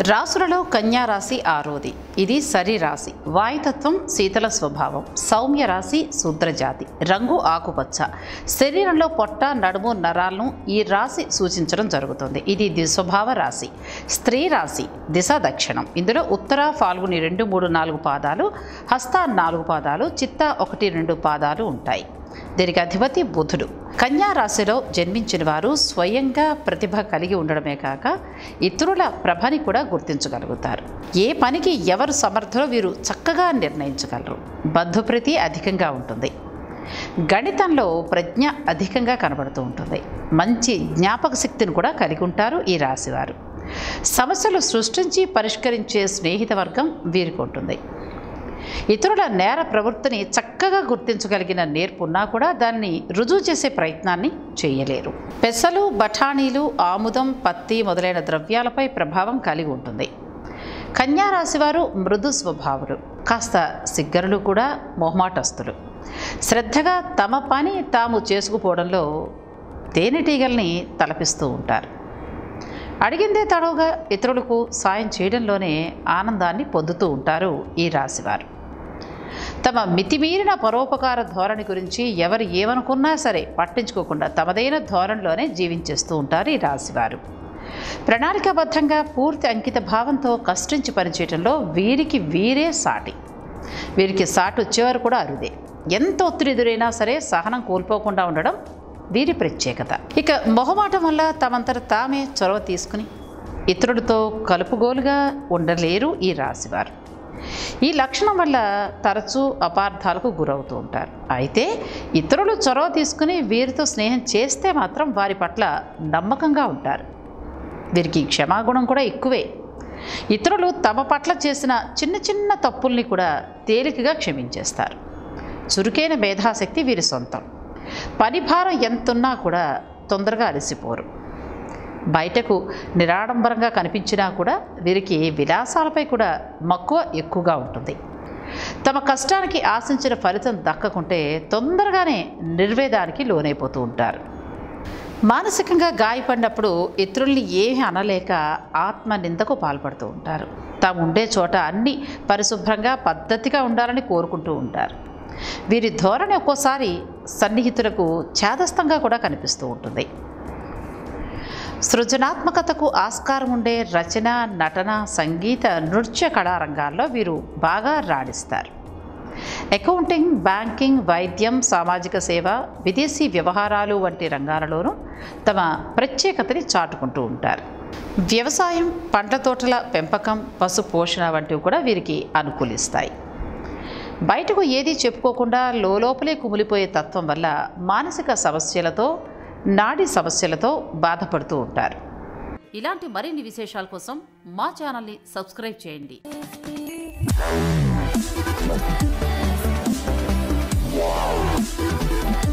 రాసులలో కన్యా రాశి ఆరోది. ఇది సరి రాశి. వాయుతత్వం శీతల స్వభావం. సౌమ్య రాశి శూద్రజాతి. రంగు ఆకుపచ్చ. శరీరంలో పొట్ట నడుము నరాలను ఈ రాశి సూచించడం జరుగుతుంది. ఇది ద్విస్వభావ రాశి. స్త్రీ రాశి. దిశ దక్షిణం. ఇందులో ఉత్తర ఫాల్గుని 2, 3, 4 పాదాలు, హస్త 4 పాదాలు, చిత్త 1, 2 పాదాలు ఉంటాయి. దీనికి అధిపతి బుధుడు. కన్యా రాశిలో జన్మించిన వారు స్వయంగా ప్రతిభ కలిగి ఉండడమే కాక ఇతరుల ప్రభని కూడా గుర్తించగలుగుతారు. ఏ పనికి ఎవరు సమర్థులో వీరు చక్కగా నిర్ణయించగలరు. బంధుప్రీతి అధికంగా ఉంటుంది. గణితంలో ప్రజ్ఞ అధికంగా కనబడుతూ ఉంటుంది. మంచి జ్ఞాపక శక్తిని కూడా కలిగి ఉంటారు ఈ రాశివారు. సమస్యలు సృష్టించి పరిష్కరించే స్నేహిత వర్గం వీరికి ఉంటుంది. ఇతరుల నేర ప్రవృత్తిని చక్కగా గుర్తించగలిగిన నేర్పున్నా కూడా దాన్ని రుజువు చేసే ప్రయత్నాన్ని చేయలేరు. పెసలు, బఠానీలు, ఆముదం, పత్తి మొదలైన ద్రవ్యాలపై ప్రభావం కలిగి ఉంటుంది. కన్యా రాశివారు మృదు స్వభావులు. కాస్త సిగ్గరులు కూడా మొహమాటస్తులు. శ్రద్ధగా తమ పని తాము చేసుకుపోవడంలో తేనెటీగల్ని తలపిస్తూ ఉంటారు. అడిగిందే తడవుగా ఇతరులకు సాయం చేయడంలోనే ఆనందాన్ని పొందుతూ ఉంటారు ఈ రాశివారు. తమ మితిమీరిన పరోపకార ధోరణి గురించి ఎవరు ఏమనుకున్నా సరే పట్టించుకోకుండా తమదైన ధోరణిలోనే జీవించేస్తూ ఉంటారు ఈ రాశివారు. ప్రణాళికాబద్ధంగా పూర్తి అంకిత భావంతో కష్టించి పనిచేయడంలో వీరికి వీరే సాటి. వీరికి సాటి వచ్చేవారు కూడా అరుదే. ఎంత ఒత్తిడి ఎదురైనా సరే సహనం కోల్పోకుండా ఉండడం వీరి ప్రత్యేకత. ఇక మొహమాటం వల్ల తమంతట తామే చొరవ తీసుకుని ఇతరులతో కలుపుగోలుగా ఉండలేరు ఈ రాశివారు. ఈ లక్షణం వల్ల తరచూ అపార్థాలకు గురవుతూ ఉంటారు. అయితే ఇతరులు చొరవ తీసుకుని వీరితో స్నేహం చేస్తే మాత్రం వారి పట్ల నమ్మకంగా ఉంటారు. వీరికి క్షమాగుణం కూడా ఎక్కువే. ఇతరులు తమ పట్ల చేసిన చిన్న చిన్న తప్పుల్ని కూడా తేలికగా క్షమించేస్తారు. చురుకైన మేధాశక్తి వీరి సొంతం. పనిభారం ఎంతున్నా కూడా తొందరగా అలసిపోరు. బయటకు నిరాడంబరంగా కనిపించినా కూడా వీరికి విలాసాలపై కూడా మక్కువ ఎక్కువగా ఉంటుంది. తమ కష్టానికి ఆశించిన ఫలితం దక్కకుంటే తొందరగానే నిర్వేదానికి లోనైపోతూ ఉంటారు. మానసికంగా గాయపడినప్పుడు ఇతరుల్ని ఏమీ అనలేక ఆత్మ నిందకు పాల్పడుతూ ఉంటారు. తాము ఉండే చోట అన్నీ పరిశుభ్రంగా పద్ధతిగా ఉండాలని కోరుకుంటూ ఉంటారు. వీరి ధోరణి ఒక్కోసారి సన్నిహితులకు ఛేదస్థంగా కూడా కనిపిస్తూ ఉంటుంది. సృజనాత్మకతకు ఆస్కారం ఉండే రచన, నటన, సంగీత, నృత్య కళారంగాల్లో వీరు బాగా రాణిస్తారు. అకౌంటింగ్, బ్యాంకింగ్, వైద్యం, సామాజిక సేవ, విదేశీ వ్యవహారాలు వంటి రంగాలలోనూ తమ ప్రత్యేకతని చాటుకుంటూ ఉంటారు. వ్యవసాయం, పండ్ల తోటల పెంపకం, పశు పోషణ వంటివి కూడా వీరికి అనుకూలిస్తాయి. బయటకు ఏదీ చెప్పుకోకుండా లోపలే కుమిలిపోయే తత్వం వల్ల మానసిక సమస్యలతో, నాడీ సమస్యలతో బాధపడుతూ ఉంటారు. ఇలాంటి మరిన్ని విశేషాల కోసం మా ఛానల్ని సబ్స్క్రైబ్ చేయండి. Wow.